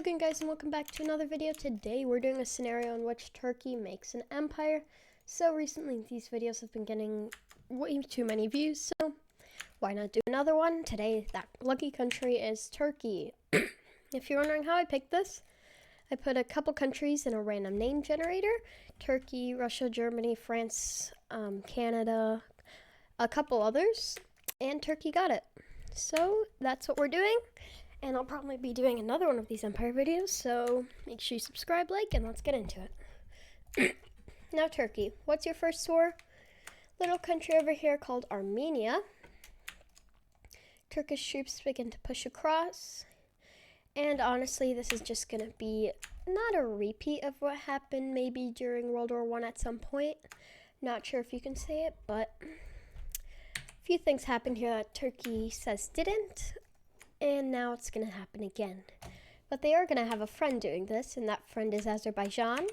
again, guys, and welcome back to another video. Today we're doing a scenario in which Turkey makes an empire. So recently these videos have been getting way too many views, so why not do another one? Today that lucky country is Turkey. If you're wondering how I picked this, I put a couple countries in a random name generator. Turkey, Russia, Germany, France, Canada, a couple others, and Turkey got it. So that's what we're doing. And I'll probably be doing another one of these empire videos, so make sure you subscribe, like, and let's get into it. Now Turkey, what's your first war? Little country over here called Armenia. Turkish troops begin to push across. And honestly, this is just going to be not a repeat of what happened maybe during World War I at some point. Not sure if you can say it, but a few things happened here that Turkey says didn't. And now it's going to happen again. But they are going to have a friend doing this, and that friend is Azerbaijan,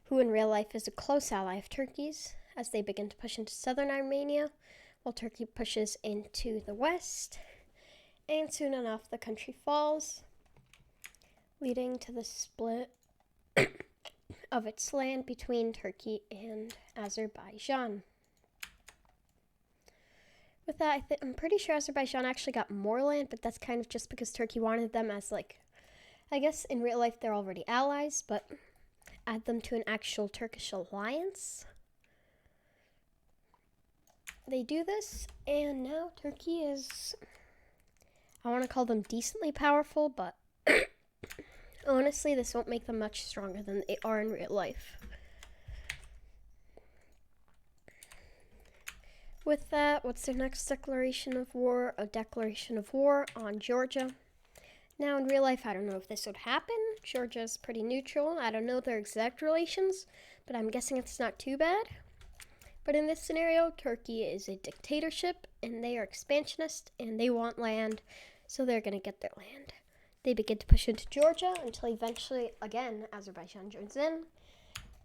who in real life is a close ally of Turkey's as they begin to push into southern Armenia, while Turkey pushes into the west. And soon enough, the country falls, leading to the split of its land between Turkey and Azerbaijan. With that, I'm pretty sure Azerbaijan actually got more land, but that's kind of just because Turkey wanted them as, like, I guess in real life they're already allies, but add them to an actual Turkish alliance. They do this, and now Turkey is, I want to call them decently powerful, but honestly, this won't make them much stronger than they are in real life. With that, what's their next declaration of war? A declaration of war on Georgia. Now, in real life, I don't know if this would happen. Georgia's pretty neutral. I don't know their exact relations, but I'm guessing it's not too bad. But in this scenario, Turkey is a dictatorship, and they are expansionist, and they want land, so they're going to get their land. They begin to push into Georgia until eventually, again, Azerbaijan joins in.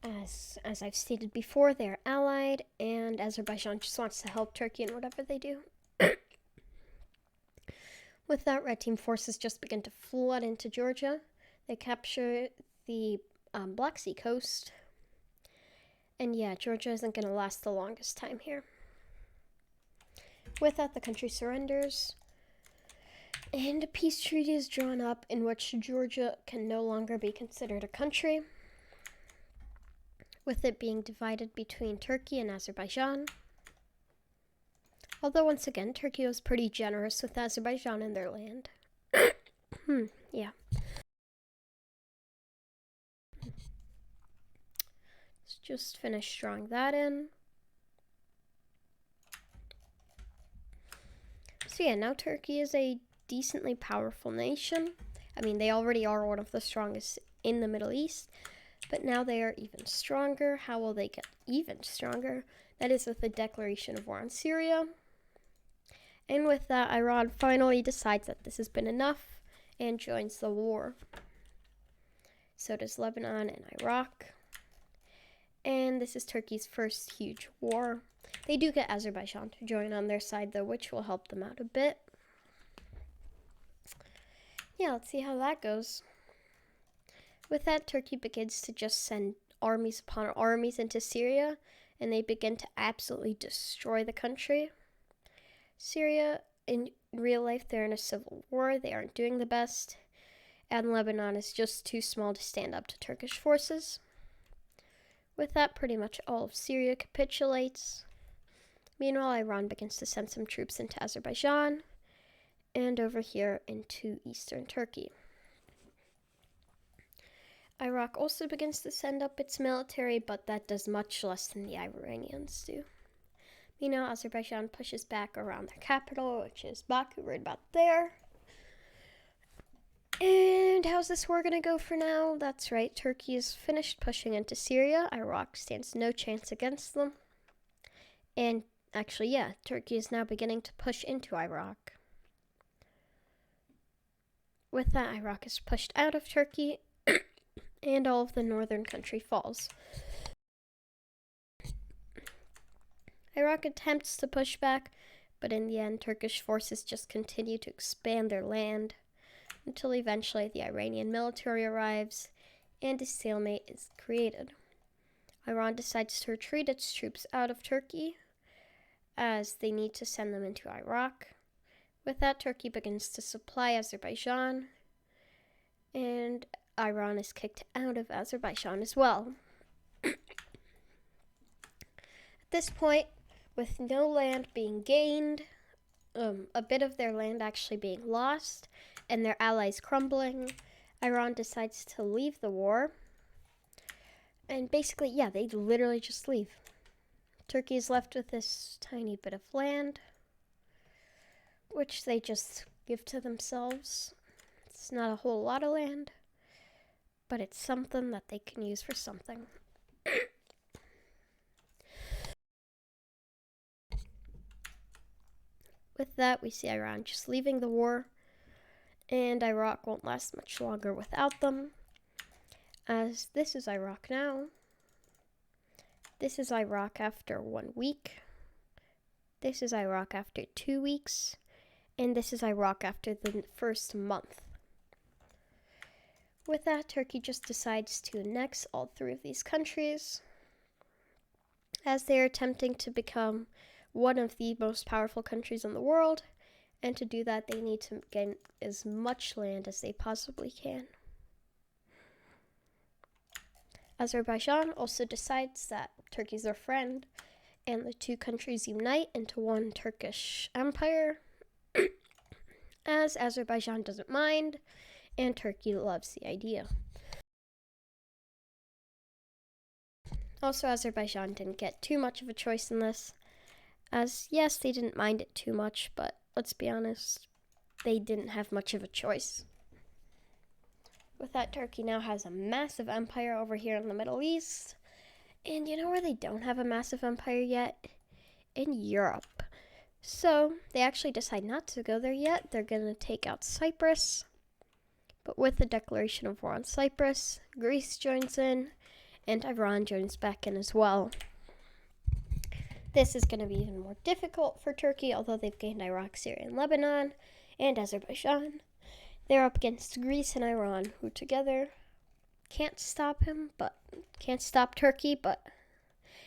As I've stated before, they're allied, and Azerbaijan just wants to help Turkey in whatever they do. With that, Red Team forces just begin to flood into Georgia. They capture the Black Sea coast. And yeah, Georgia isn't going to last the longest time here. With that, the country surrenders. And a peace treaty is drawn up in which Georgia can no longer be considered a country, with it being divided between Turkey and Azerbaijan. Although, once again, Turkey was pretty generous with Azerbaijan and their land. Yeah. Let's just finish drawing that in. So yeah, now Turkey is a decently powerful nation. I mean, they already are one of the strongest in the Middle East, but now they are even stronger. How will they get even stronger? That is with the declaration of war on Syria. And with that, Iran finally decides that this has been enough and joins the war. So does Lebanon and Iraq. And this is Turkey's first huge war. They do get Azerbaijan to join on their side, though, which will help them out a bit. Yeah, let's see how that goes. With that, Turkey begins to just send armies upon armies into Syria, and they begin to absolutely destroy the country. Syria, in real life, they're in a civil war. They aren't doing the best. And Lebanon is just too small to stand up to Turkish forces. With that, pretty much all of Syria capitulates. Meanwhile, Iran begins to send some troops into Azerbaijan and over here into eastern Turkey. Iraq also begins to send up its military, but that does much less than the Iranians do. Meanwhile, Azerbaijan pushes back around their capital, which is Baku, right about there. And how's this war going to go for now? That's right, Turkey is finished pushing into Syria. Iraq stands no chance against them. And actually, yeah, Turkey is now beginning to push into Iraq. With that, Iraq is pushed out of Turkey, and all of the northern country falls. Iraq attempts to push back, but in the end, Turkish forces just continue to expand their land, until eventually the Iranian military arrives and a stalemate is created. Iran decides to retreat its troops out of Turkey as they need to send them into Iraq. With that, Turkey begins to supply Azerbaijan, and Iran is kicked out of Azerbaijan as well. At this point, with no land being gained, a bit of their land actually being lost, and their allies crumbling, Iran decides to leave the war. And basically, yeah, they literally just leave. Turkey is left with this tiny bit of land, which they just give to themselves. It's not a whole lot of land, but it's something that they can use for something. With that, we see Iran just leaving the war, and Iraq won't last much longer without them, as this is Iraq now. This is Iraq after 1 week. This is Iraq after 2 weeks. And this is Iraq after the first month. With that, Turkey just decides to annex all 3 of these countries, as they are attempting to become one of the most powerful countries in the world, and to do that, they need to gain as much land as they possibly can. Azerbaijan also decides that Turkey's their friend, and the 2 countries unite into one Turkish empire, as Azerbaijan doesn't mind, and Turkey loves the idea. Also, Azerbaijan didn't get too much of a choice in this, as yes, they didn't mind it too much, but let's be honest, they didn't have much of a choice. With that, Turkey now has a massive empire over here in the Middle East. And you know where they don't have a massive empire yet? In Europe. So they actually decide not to go there yet. They're going to take out Cyprus. But with the declaration of war on Cyprus, Greece joins in, and Iran joins back in as well. This is going to be even more difficult for Turkey, although they've gained Iraq, Syria, and Lebanon, and Azerbaijan. They're up against Greece and Iran, who together can't stop Turkey,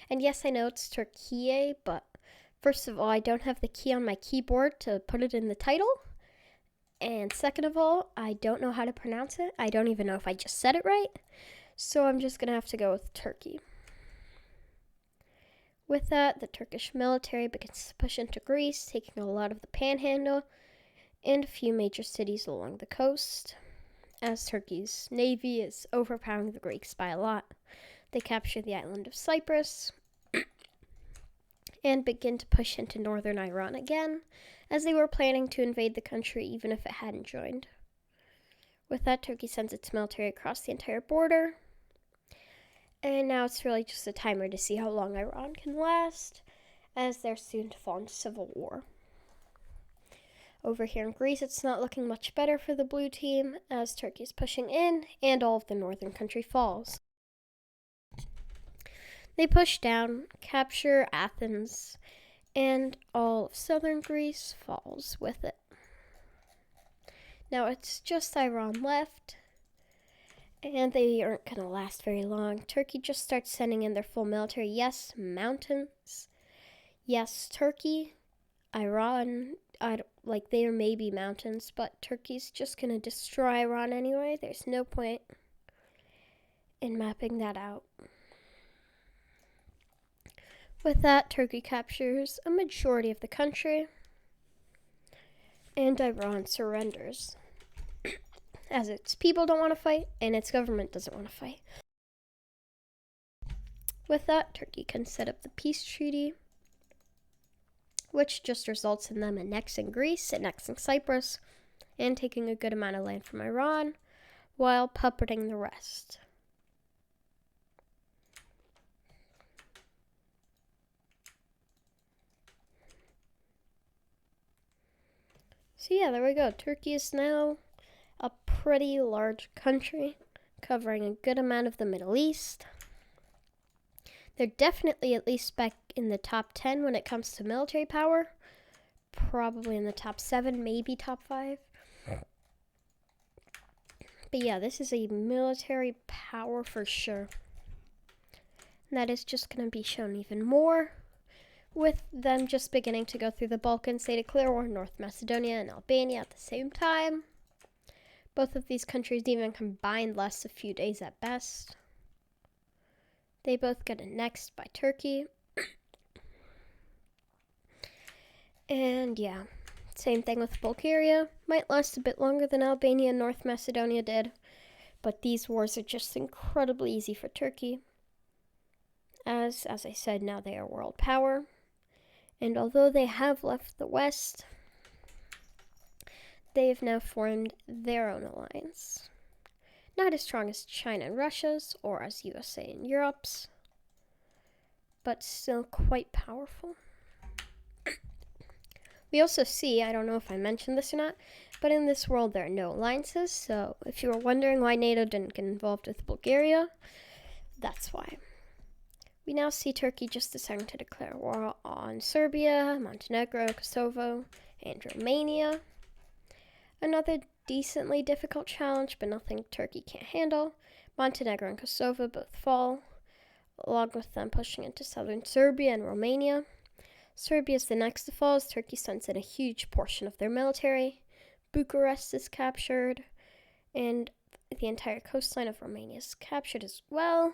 and yes, I know it's Turkey, but first of all, I don't have the key on my keyboard to put it in the title, and second of all, I don't know how to pronounce it. I don't even know if I just said it right, so I'm just going to have to go with Turkey. With that, the Turkish military begins to push into Greece, taking a lot of the panhandle and a few major cities along the coast. As Turkey's navy is overpowering the Greeks by a lot, they capture the island of Cyprus and begin to push into northern Iran again, as they were planning to invade the country even if it hadn't joined. With that, Turkey sends its military across the entire border, and now it's really just a timer to see how long Iran can last, as they're soon to fall into civil war. Over here in Greece, it's not looking much better for the blue team, as Turkey is pushing in and all of the northern country falls. They push down, capture Athens, and all of southern Greece falls with it. Now it's just Iran left, and they aren't going to last very long. Turkey just starts sending in their full military. Yes, mountains. Yes, Turkey. Iran, there may be mountains, but Turkey's just going to destroy Iran anyway. There's no point in mapping that out. With that, Turkey captures a majority of the country, and Iran surrenders, as its people don't want to fight, and its government doesn't want to fight. With that, Turkey can set up the peace treaty, which just results in them annexing Greece, annexing Cyprus, and taking a good amount of land from Iran, while puppeting the rest. So yeah, there we go. Turkey is now a pretty large country, covering a good amount of the Middle East. They're definitely at least back in the top 10 when it comes to military power. Probably in the top 7, maybe top 5. But yeah, this is a military power for sure. And that is just going to be shown even more with them just beginning to go through the Balkans. They declare war on North Macedonia and Albania at the same time. Both of these countries even combined last a few days at best. They both get annexed by Turkey. And yeah, same thing with Bulgaria. Might last a bit longer than Albania and North Macedonia did, but these wars are just incredibly easy for Turkey. As I said, now they are world power. And although they have left the West, they have now formed their own alliance. Not as strong as China and Russia's, or as USA and Europe's, but still quite powerful. We also see, I don't know if I mentioned this or not, but in this world there are no alliances, so if you were wondering why NATO didn't get involved with Bulgaria, that's why. We now see Turkey just deciding to declare war on Serbia, Montenegro, Kosovo, and Romania. Another decently difficult challenge, but nothing Turkey can't handle. Montenegro and Kosovo both fall, along with them pushing into southern Serbia and Romania. Serbia is the next to fall as Turkey sends in a huge portion of their military. Bucharest is captured, and the entire coastline of Romania is captured as well.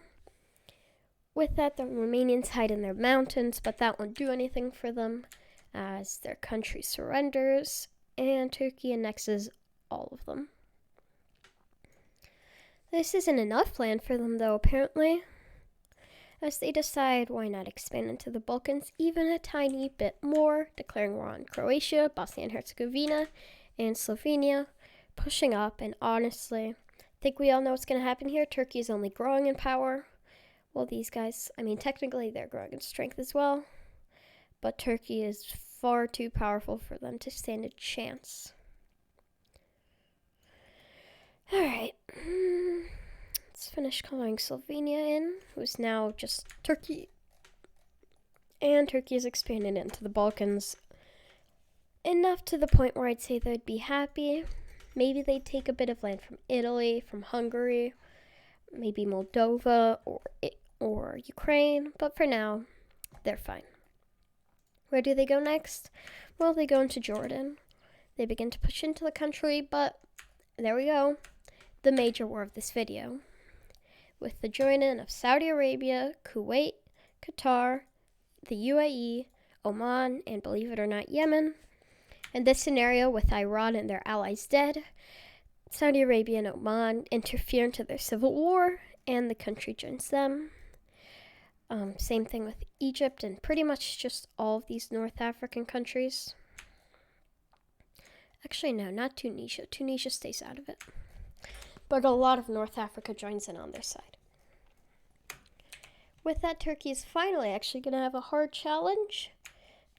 With that, the Romanians hide in their mountains, but that won't do anything for them as their country surrenders, and Turkey annexes all of them. This isn't enough land for them, though, apparently, as they decide why not expand into the Balkans even a tiny bit more, declaring war on Croatia, Bosnia and Herzegovina, and Slovenia, pushing up, and honestly, I think we all know what's going to happen here. Turkey is only growing in power. Well, these guys, technically they're growing in strength as well, but Turkey is far too powerful for them to stand a chance. Alright, let's finish coloring Slovenia in, who's now just Turkey. And Turkey is expanded into the Balkans enough to the point where I'd say they'd be happy. Maybe they'd take a bit of land from Italy, from Hungary, maybe Moldova or Ukraine, but for now, they're fine. Where do they go next? Well, they go into Jordan. They begin to push into the country, but there we go. The major war of this video, with the join-in of Saudi Arabia, Kuwait, Qatar, the UAE, Oman, and believe it or not, Yemen. In this scenario, with Iran and their allies dead, Saudi Arabia and Oman interfere into their civil war, and the country joins them. Same thing with Egypt and pretty much just all of these North African countries. Actually, no, not Tunisia. Tunisia stays out of it. But a lot of North Africa joins in on their side. With that, Turkey is finally actually going to have a hard challenge.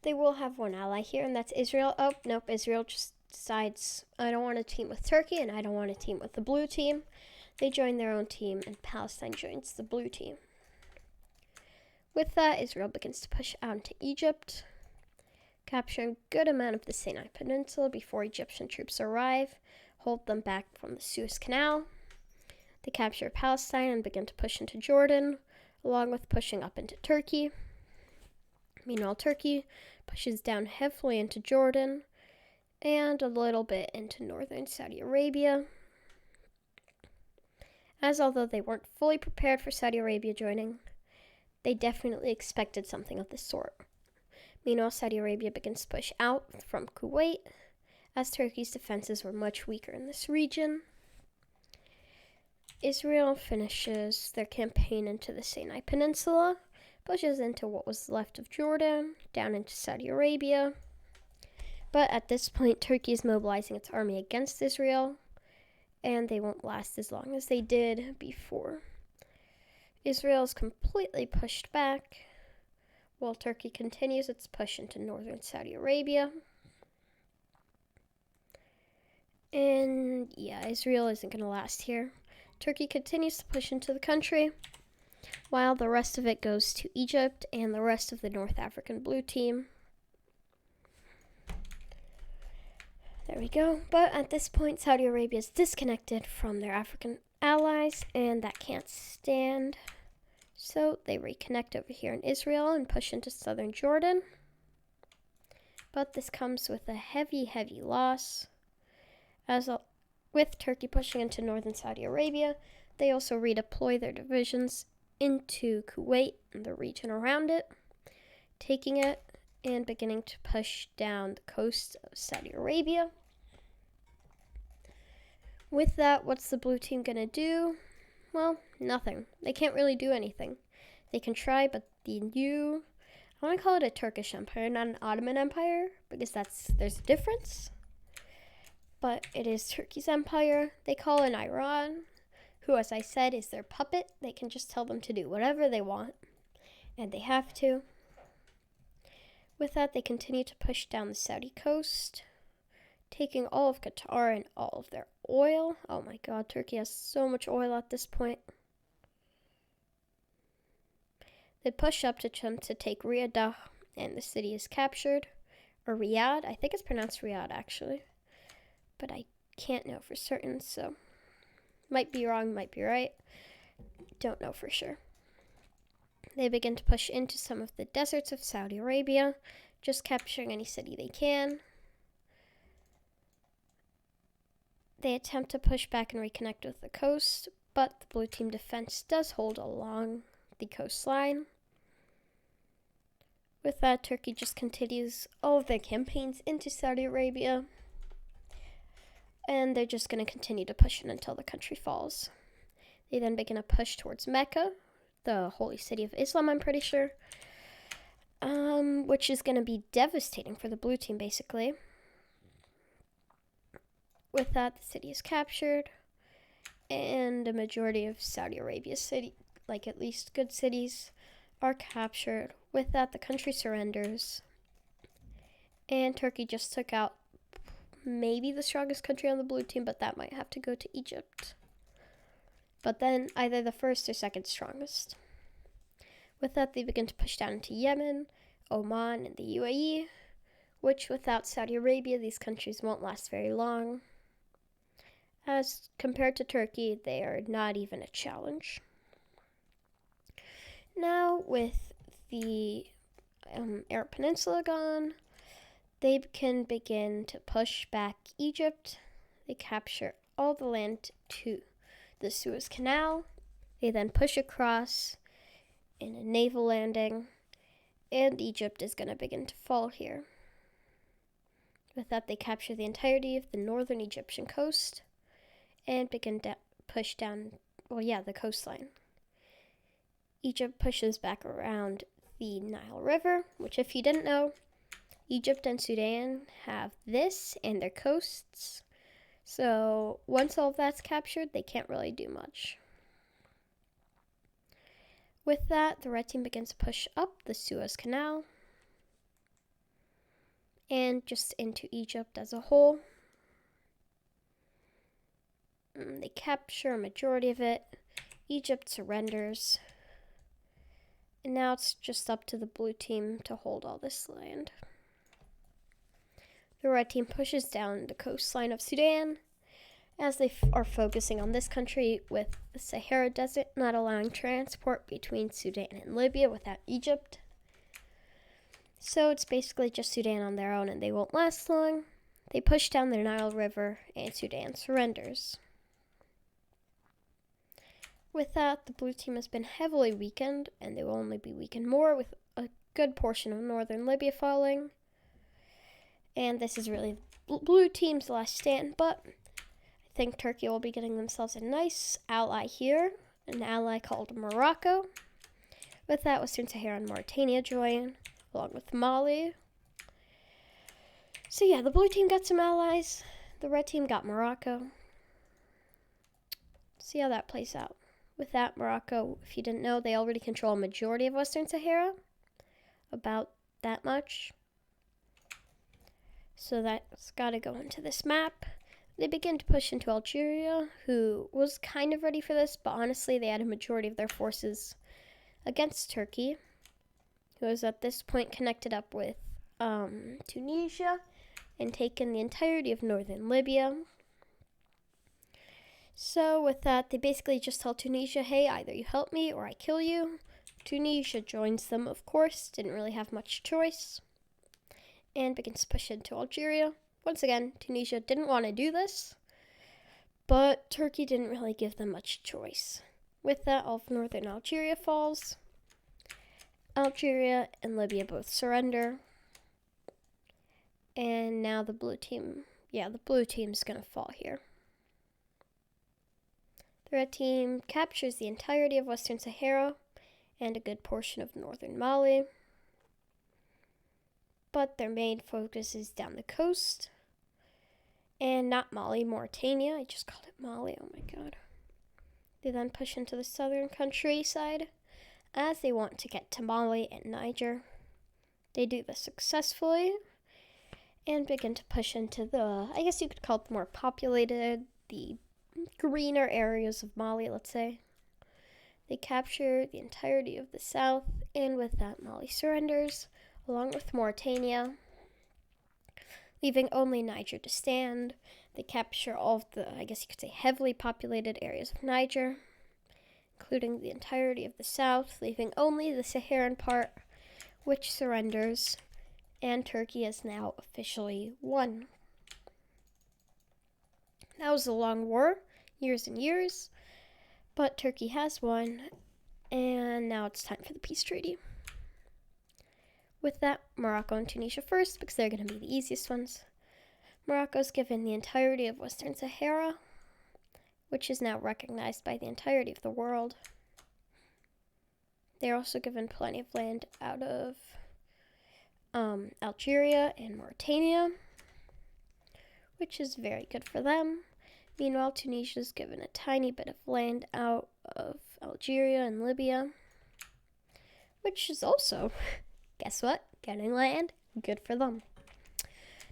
They will have one ally here, and that's Israel. Oh, nope, Israel just decides, I don't want to team with Turkey, and I don't want to team with the blue team. They join their own team, and Palestine joins the blue team. With that, Israel begins to push out into Egypt, capturing a good amount of the Sinai Peninsula before Egyptian troops arrive, hold them back from the Suez Canal. They capture Palestine and begin to push into Jordan, along with pushing up into Turkey. Meanwhile, Turkey pushes down heavily into Jordan and a little bit into northern Saudi Arabia, as although they weren't fully prepared for Saudi Arabia joining, they definitely expected something of this sort. Meanwhile, Saudi Arabia begins to push out from Kuwait, as Turkey's defenses were much weaker in this region. Israel finishes their campaign into the Sinai Peninsula, pushes into what was left of Jordan, down into Saudi Arabia. But at this point, Turkey is mobilizing its army against Israel, and they won't last as long as they did before. Israel is completely pushed back, while Turkey continues its push into northern Saudi Arabia. And yeah, Israel isn't going to last here. Turkey continues to push into the country, while the rest of it goes to Egypt and the rest of the North African blue team. There we go. But at this point, Saudi Arabia is disconnected from their African allies, and that can't stand. So they reconnect over here in Israel and push into southern Jordan. But this comes with a heavy, heavy loss. With Turkey pushing into northern Saudi Arabia, they also redeploy their divisions into Kuwait and the region around it, taking it and beginning to push down the coast of Saudi Arabia. With that, what's the blue team gonna do? Well, nothing. They can't really do anything. They can try, but I want to call it a Turkish empire, not an Ottoman empire, because there's a difference. But it is Turkey's empire. They call in Iran, who, as I said, is their puppet. They can just tell them to do whatever they want, and they have to. With that, they continue to push down the Saudi coast, taking all of Qatar and all of their oil. Oh my god, Turkey has so much oil at this point. They push up to attempt to take Riyadh, and the city is captured. Or Riyadh, I think it's pronounced Riyadh actually, but I can't know for certain, so might be wrong, might be right. Don't know for sure. They begin to push into some of the deserts of Saudi Arabia, just capturing any city they can. They attempt to push back and reconnect with the coast, but the blue team defense does hold along the coastline. With that, Turkey just continues all of their campaigns into Saudi Arabia, and they're just going to continue to push it until the country falls. They then begin a push towards Mecca, the holy city of Islam, I'm pretty sure, which is going to be devastating for the blue team, basically. With that, the city is captured, and a majority of Saudi Arabia's city, like at least good cities, are captured. With that, the country surrenders, and Turkey just took out maybe the strongest country on the blue team, but that might have to go to Egypt. But then either the first or second strongest. With that, they begin to push down into Yemen, Oman, and the UAE, which without Saudi Arabia, these countries won't last very long. As compared to Turkey, they are not even a challenge. Now, with the Arab Peninsula gone, they can begin to push back Egypt. They capture all the land to the Suez Canal. They then push across in a naval landing, and Egypt is going to begin to fall here. With that, they capture the entirety of the northern Egyptian coast and begin to push down, the coastline. Egypt pushes back around the Nile River, which, if you didn't know, Egypt and Sudan have this and their coasts. So once all of that's captured, they can't really do much. With that, the red team begins to push up the Suez Canal and just into Egypt as a whole. They capture a majority of it. Egypt surrenders. And now it's just up to the blue team to hold all this land. The red team pushes down the coastline of Sudan as they are focusing on this country with the Sahara Desert not allowing transport between Sudan and Libya without Egypt. So it's basically just Sudan on their own, and they won't last long. They push down the Nile River and Sudan surrenders. With that, the blue team has been heavily weakened, and they will only be weakened more with a good portion of northern Libya falling. And this is really blue team's last stand, but I think Turkey will be getting themselves a nice ally here, an ally called Morocco. With that, Western Sahara and Mauritania join, along with Mali. So yeah, the blue team got some allies, the red team got Morocco. See how that plays out. With that, Morocco, if you didn't know, they already control a majority of Western Sahara, about that much. So that's got to go into this map. They begin to push into Algeria, who was kind of ready for this, but honestly, they had a majority of their forces against Turkey, who was at this point connected up with Tunisia and taken the entirety of northern Libya. So with that, they basically just tell Tunisia, hey, either you help me or I kill you. Tunisia joins them, of course, didn't really have much choice, and begins to push into Algeria. Once again, Tunisia didn't want to do this, but Turkey didn't really give them much choice. With that, all of northern Algeria falls. Algeria and Libya both surrender. And now the blue team's gonna fall here. The red team captures the entirety of Western Sahara and a good portion of northern Mali. But their main focus is down the coast. And not Mali, Mauritania. I just called it Mali, oh my god. They then push into the southern countryside as they want to get to Mali and Niger. They do this successfully and begin to push into the, I guess you could call it the more populated, the greener areas of Mali, let's say. They capture the entirety of the south, and with that, Mali surrenders, along with Mauritania, leaving only Niger to stand. They capture all of the, I guess you could say, heavily populated areas of Niger, including the entirety of the south, leaving only the Saharan part, which surrenders, and Turkey has now officially won. That was a long war, years and years, but Turkey has won, and now it's time for the peace treaty. With that, Morocco and Tunisia first, because they're going to be the easiest ones. Morocco's given the entirety of Western Sahara, which is now recognized by the entirety of the world. They're also given plenty of land out of Algeria and Mauritania, which is very good for them. Meanwhile, Tunisia's given a tiny bit of land out of Algeria and Libya, which is also, guess what? Getting land. Good for them.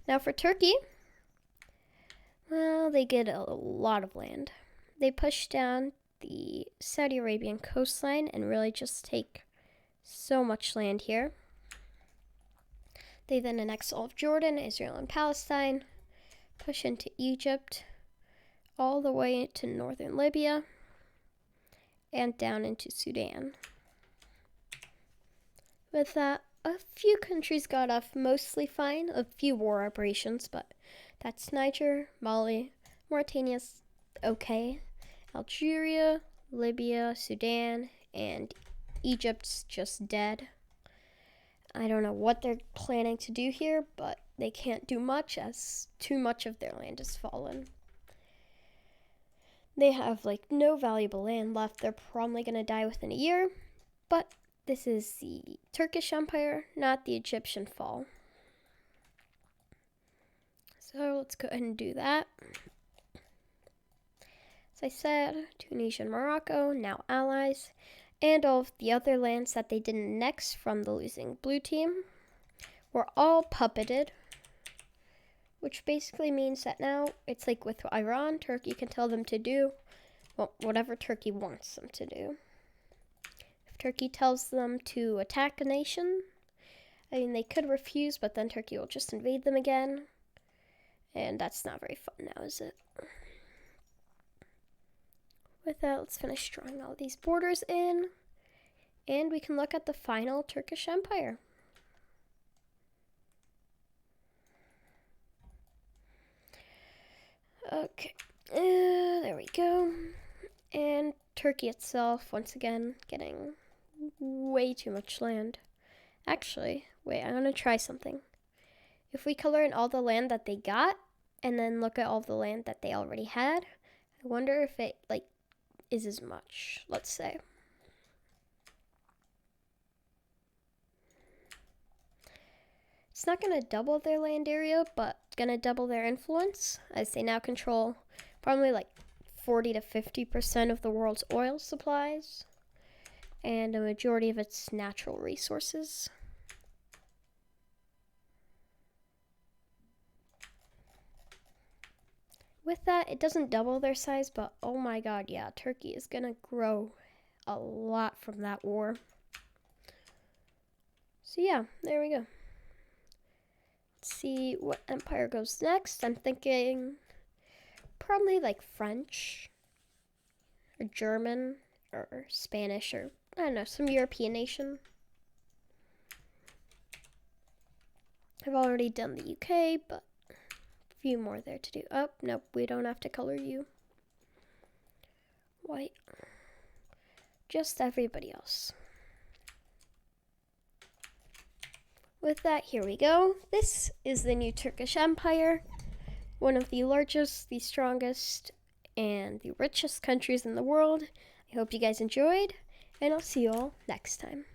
Now for Turkey, well, they get a lot of land. They push down the Saudi Arabian coastline and really just take so much land here. They then annex all of Jordan, Israel, and Palestine, push into Egypt, all the way to northern Libya, and down into Sudan. With that, a few countries got off mostly fine, a few war operations, but that's Niger, Mali, Mauritania's okay, Algeria, Libya, Sudan, and Egypt's just dead. I don't know what they're planning to do here, but they can't do much as too much of their land has fallen. They have no valuable land left. They're probably going to die within a year, but this is the Turkish Empire, not the Egyptian fall. So let's go ahead and do that. As I said, Tunisia and Morocco, now allies, and all of the other lands that they didn't annex from the losing blue team were all puppeted, which basically means that now it's like with Iran, Turkey can tell them to do whatever Turkey wants them to do. If Turkey tells them to attack a nation, I mean, they could refuse, but then Turkey will just invade them again, and that's not very fun now, is it? With that, let's finish drawing all these borders in, and we can look at the final Turkish Empire. Okay, there we go. And Turkey itself, once again, getting way too much land. Actually, wait, I'm gonna try something. If we color in all the land that they got, and then look at all the land that they already had, I wonder if it, is as much, let's say. It's not going to double their land area, but going to double their influence, as they now control probably 40 to 50% of the world's oil supplies, and a majority of its natural resources. With that, it doesn't double their size, but oh my god, yeah, Turkey is going to grow a lot from that war. So yeah, there we go. Let's see what empire goes next. I'm thinking probably like French or German or Spanish or I don't know, some European nation. I've already done the UK, but a few more there to do. Oh, nope, we don't have to color you white. Just everybody else. With that, here we go. This is the new Turkish Empire, one of the largest, the strongest, and the richest countries in the world. I hope you guys enjoyed, and I'll see you all next time.